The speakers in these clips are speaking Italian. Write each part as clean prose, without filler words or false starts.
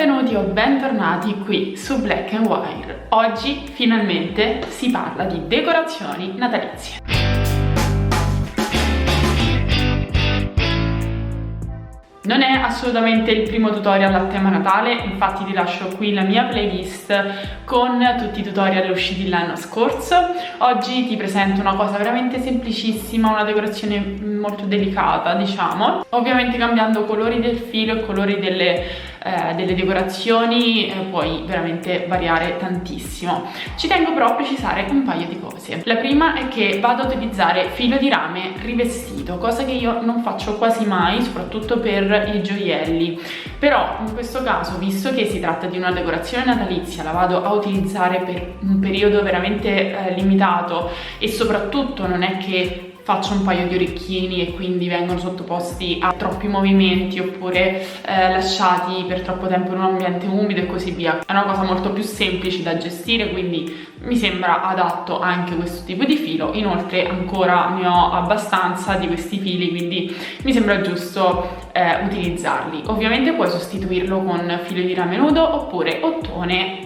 Benvenuti o bentornati qui su Black and Wire. Oggi finalmente si parla di decorazioni natalizie. Non è assolutamente il primo tutorial a tema Natale, infatti ti lascio qui la mia playlist con tutti i tutorial usciti l'anno scorso. Oggi ti presento una cosa veramente semplicissima, una decorazione molto delicata, diciamo. Ovviamente cambiando colori del filo e colori delle decorazioni puoi veramente variare tantissimo. Ci tengo però a precisare un paio di cose. La prima è che vado ad utilizzare filo di rame rivestito, cosa che io non faccio quasi mai, soprattutto per i gioielli. Però in questo caso, visto che si tratta di una decorazione natalizia, la vado a utilizzare per un periodo veramente limitato e soprattutto non è che faccio un paio di orecchini e quindi vengono sottoposti a troppi movimenti oppure lasciati per troppo tempo in un ambiente umido e così via. È una cosa molto più semplice da gestire, quindi mi sembra adatto anche questo tipo di filo. Inoltre ancora ne ho abbastanza di questi fili, quindi mi sembra giusto utilizzarli. Ovviamente puoi sostituirlo con filo di rame nudo oppure ottone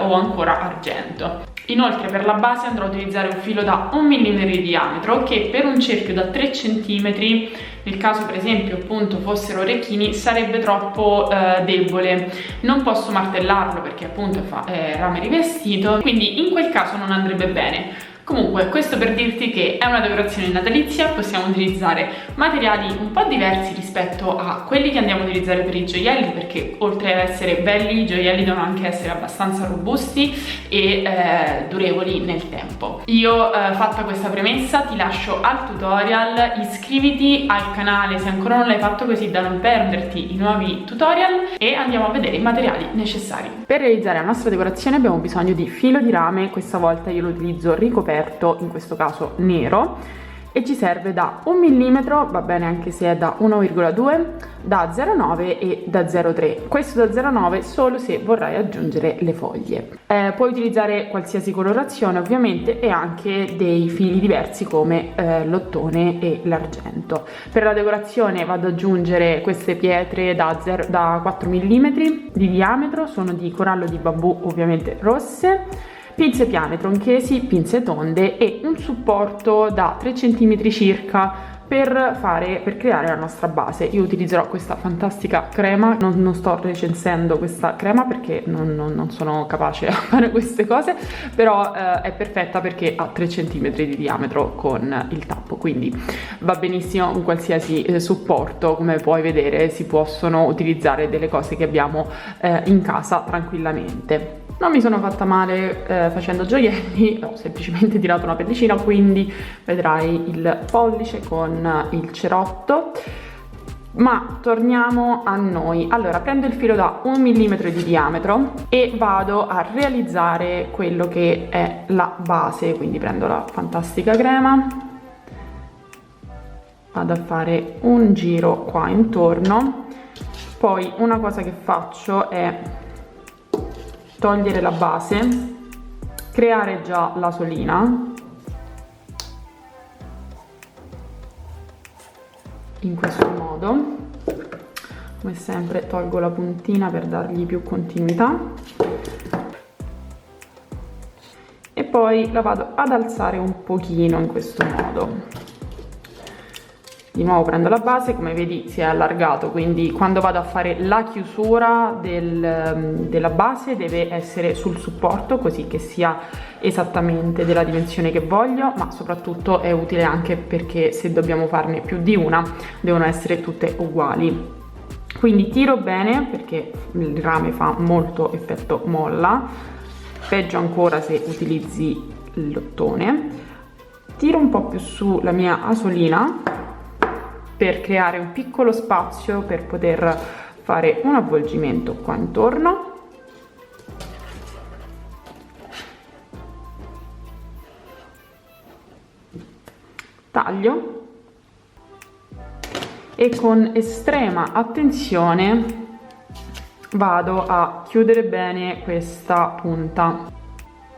o ancora argento. Inoltre per la base andrò a utilizzare un filo da 1 mm di diametro che per un cerchio da 3 cm, nel caso per esempio appunto fossero orecchini, sarebbe troppo debole. Non posso martellarlo perché appunto è rame rivestito, quindi in quel caso non andrebbe bene. Comunque, questo per dirti che è una decorazione natalizia, possiamo utilizzare materiali un po' diversi rispetto a quelli che andiamo a utilizzare per i gioielli, perché oltre ad essere belli, i gioielli devono anche essere abbastanza robusti e durevoli nel tempo. Io, fatta questa premessa, ti lascio al tutorial. Iscriviti al canale se ancora non l'hai fatto, così da non perderti i nuovi tutorial, e andiamo a vedere i materiali necessari. Per realizzare la nostra decorazione abbiamo bisogno di filo di rame, questa volta io lo utilizzo ricoperto, in questo caso nero, e ci serve da 1 mm, va bene anche se è da 1,2, da 0,9 e da 0,3. Questo da 0,9 solo se vorrai aggiungere le foglie. Puoi utilizzare qualsiasi colorazione ovviamente, e anche dei fili diversi come l'ottone e l'argento. Per la decorazione vado ad aggiungere queste pietre da 4 mm di diametro, sono di corallo di bambù, ovviamente rosse, pinze piane, tronchesi, pinze tonde e un supporto da 3 cm circa per creare la nostra base. Io utilizzerò questa fantastica crema, non sto recensendo questa crema perché non sono capace a fare queste cose, però è perfetta perché ha 3 cm di diametro con il tappo, quindi va benissimo con qualsiasi supporto. Come puoi vedere, si possono utilizzare delle cose che abbiamo in casa tranquillamente. Non mi sono fatta male facendo gioielli, ho semplicemente tirato una pellicina, quindi vedrai il pollice con il cerotto. Ma torniamo a noi. Allora, prendo il filo da 1 mm di diametro e vado a realizzare quello che è la base, quindi prendo la fantastica crema, vado a fare un giro qua intorno. Poi una cosa che faccio è togliere la base, creare già la solina in questo modo. Come sempre tolgo la puntina per dargli più continuità e poi la vado ad alzare un pochino in questo modo. Di nuovo prendo la base, come vedi si è allargato, quindi quando vado a fare la chiusura della base deve essere sul supporto, così che sia esattamente della dimensione che voglio, ma soprattutto è utile anche perché se dobbiamo farne più di una devono essere tutte uguali. Quindi tiro bene perché il rame fa molto effetto molla, peggio ancora se utilizzi l'ottone. Tiro un po' più su la mia asolina per creare un piccolo spazio per poter fare un avvolgimento qua intorno. Taglio e con estrema attenzione vado a chiudere bene questa punta.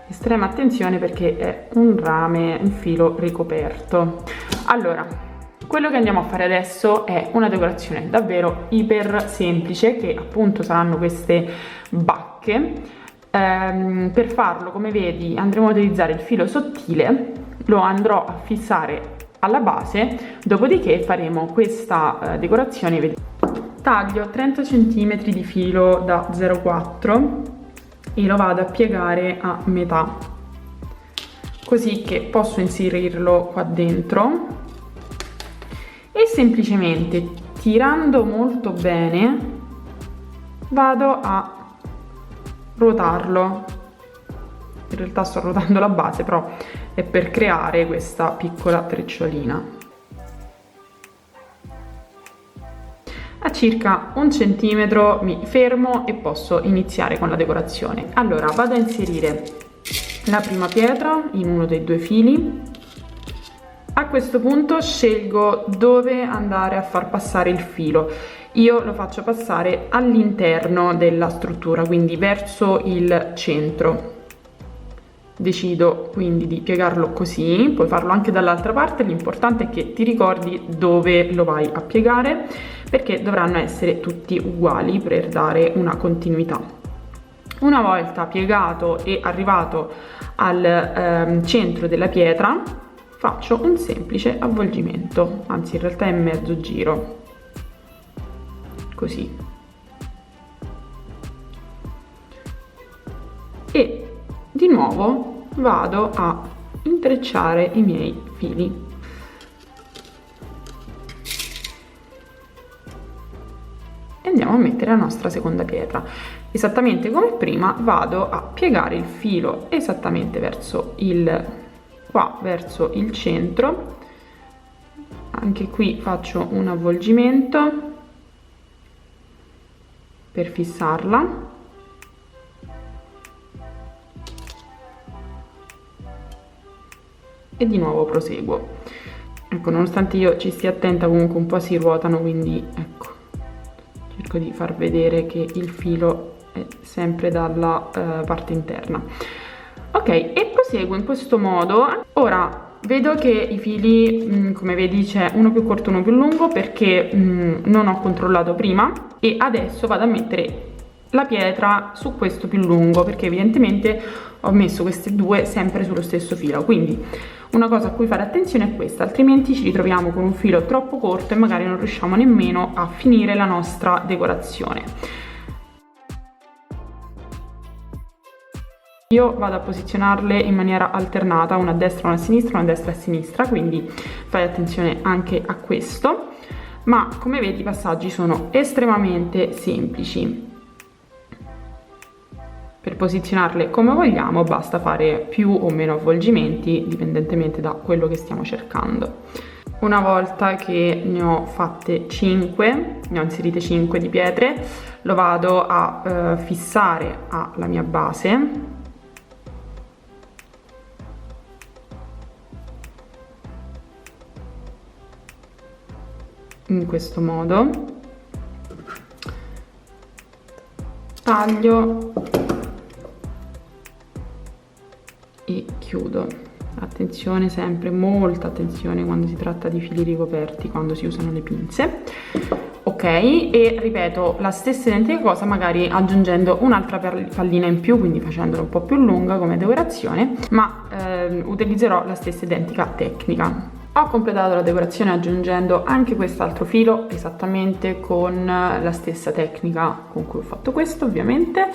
Estrema attenzione perché è un rame, un filo ricoperto. Allora, Quello che andiamo a fare adesso è una decorazione davvero iper semplice, che appunto saranno queste bacche. Per farlo, come vedi, andremo a utilizzare il filo sottile, lo andrò a fissare alla base, dopodiché faremo questa decorazione. Taglio 30 cm di filo da 0,4 e lo vado a piegare a metà, così che posso inserirlo qua dentro e semplicemente tirando molto bene vado a ruotarlo. In realtà sto ruotando la base, però è per creare questa piccola trecciolina. A circa 1 centimetro mi fermo e posso iniziare con la decorazione. Allora vado a inserire la prima pietra in uno dei due fili. A questo punto scelgo dove andare a far passare il filo. Io lo faccio passare all'interno della struttura, quindi verso il centro. Decido quindi di piegarlo così, puoi farlo anche dall'altra parte, l'importante è che ti ricordi dove lo vai a piegare, perché dovranno essere tutti uguali per dare una continuità. Una volta piegato e arrivato al centro della pietra, faccio un semplice avvolgimento, anzi in realtà è mezzo giro, così. E di nuovo vado a intrecciare i miei fili. E andiamo a mettere la nostra seconda pietra. Esattamente come prima vado a piegare il filo esattamente verso verso il centro. Anche qui faccio un avvolgimento per fissarla. E di nuovo proseguo. Ecco, nonostante io ci stia attenta, comunque un po' si ruotano, quindi ecco, cerco di far vedere che il filo è sempre dalla parte interna. Ok, e proseguo in questo modo. Ora vedo che i fili, come vedi, c'è uno più corto e uno più lungo perché non ho controllato prima, e adesso vado a mettere la pietra su questo più lungo perché evidentemente ho messo queste due sempre sullo stesso filo. Quindi una cosa a cui fare attenzione è questa, altrimenti ci ritroviamo con un filo troppo corto e magari non riusciamo nemmeno a finire la nostra decorazione. Io vado a posizionarle in maniera alternata, una a destra, una a sinistra, una a destra e a sinistra, quindi fai attenzione anche a questo. Ma come vedi i passaggi sono estremamente semplici. Per posizionarle come vogliamo basta fare più o meno avvolgimenti dipendentemente da quello che stiamo cercando. Una volta che ne ho fatte 5, ne ho inserite 5 di pietre, lo vado a fissare alla mia base. In questo modo. Taglio e chiudo. Attenzione, sempre molta attenzione quando si tratta di fili ricoperti, quando si usano le pinze. Ok, e ripeto la stessa identica cosa, magari aggiungendo un'altra pallina in più, quindi facendola un po' più lunga come decorazione, ma utilizzerò la stessa identica tecnica. Ho completato la decorazione aggiungendo anche quest'altro filo esattamente con la stessa tecnica con cui ho fatto questo, ovviamente.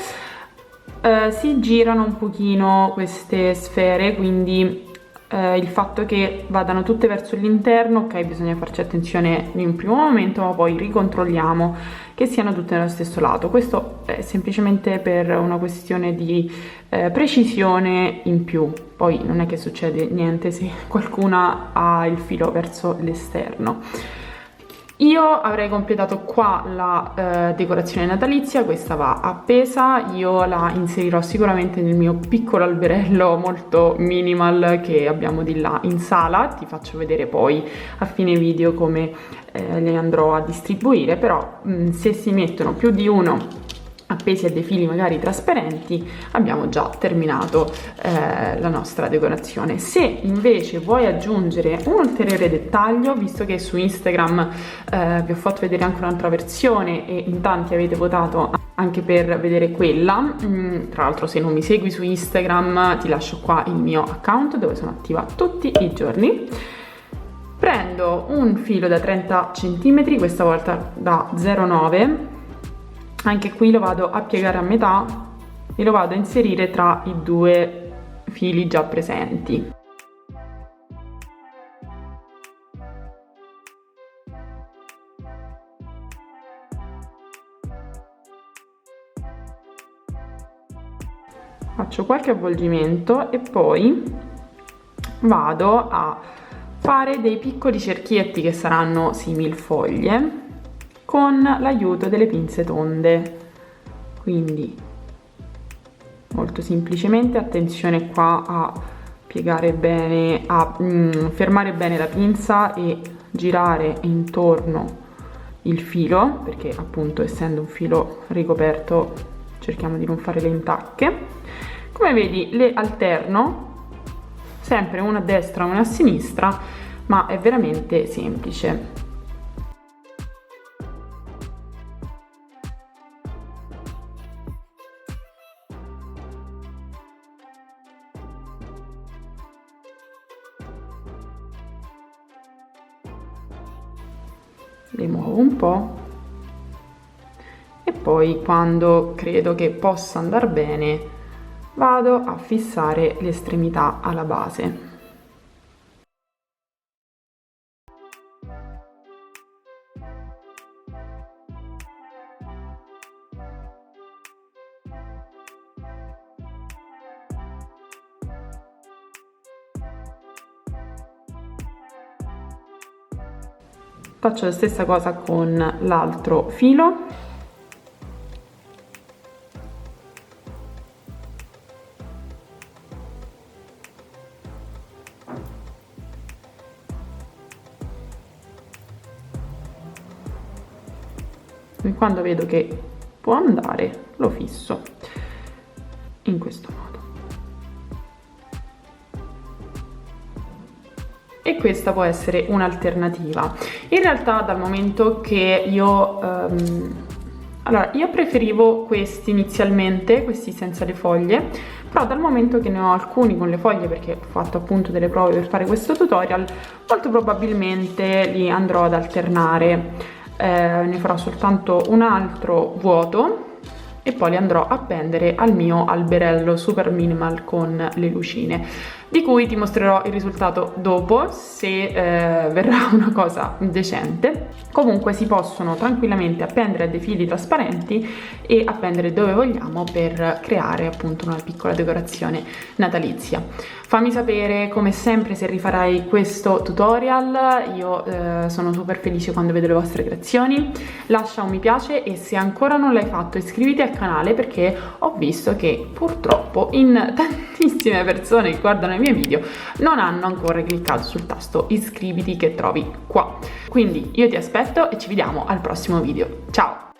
Si girano un pochino queste sfere, quindi il fatto che vadano tutte verso l'interno, ok, bisogna farci attenzione in un primo momento, ma poi ricontrolliamo che siano tutte nello stesso lato. Questo è semplicemente per una questione di precisione in più, poi non è che succede niente se qualcuna ha il filo verso l'esterno. Io avrei completato qua la decorazione natalizia, questa va appesa, io la inserirò sicuramente nel mio piccolo alberello molto minimal che abbiamo di là in sala, ti faccio vedere poi a fine video come le andrò a distribuire, però se si mettono più di uno appesi a dei fili magari trasparenti, abbiamo già terminato la nostra decorazione. Se invece vuoi aggiungere un ulteriore dettaglio, visto che su Instagram vi ho fatto vedere anche un'altra versione e in tanti avete votato anche per vedere quella, tra l'altro se non mi segui su Instagram ti lascio qua il mio account dove sono attiva tutti i giorni. Prendo un filo da 30 cm, questa volta da 0,9, anche qui lo vado a piegare a metà e lo vado a inserire tra i due fili già presenti. Faccio qualche avvolgimento e poi vado a fare dei piccoli cerchietti che saranno similfoglie con l'aiuto delle pinze tonde. Quindi molto semplicemente, attenzione qua a piegare bene, a fermare bene la pinza e girare intorno il filo, perché appunto essendo un filo ricoperto cerchiamo di non fare le intacche. Come vedi le alterno, sempre una a destra e una a sinistra, ma è veramente semplice. Le muovo un po' e poi, quando credo che possa andare bene, vado a fissare le estremità alla base. Faccio la stessa cosa con l'altro filo. E quando vedo che può andare, lo fisso in questo modo. E questa può essere un'alternativa. In realtà, dal momento che io preferivo questi inizialmente, questi senza le foglie, però dal momento che ne ho alcuni con le foglie, perché ho fatto appunto delle prove per fare questo tutorial, molto probabilmente li andrò ad alternare. Ne farò soltanto un altro vuoto e poi li andrò a appendere al mio alberello super minimal con le lucine, di cui ti mostrerò il risultato dopo, se verrà una cosa decente. Comunque si possono tranquillamente appendere a dei fili trasparenti e appendere dove vogliamo per creare appunto una piccola decorazione natalizia. Fammi sapere come sempre se rifarai questo tutorial, io sono super felice quando vedo le vostre creazioni. Lascia un mi piace e se ancora non l'hai fatto iscriviti al canale, perché ho visto che purtroppo in tantissime persone che guardano i miei video non hanno ancora cliccato sul tasto iscriviti che trovi qua. Quindi io ti aspetto e ci vediamo al prossimo video. Ciao!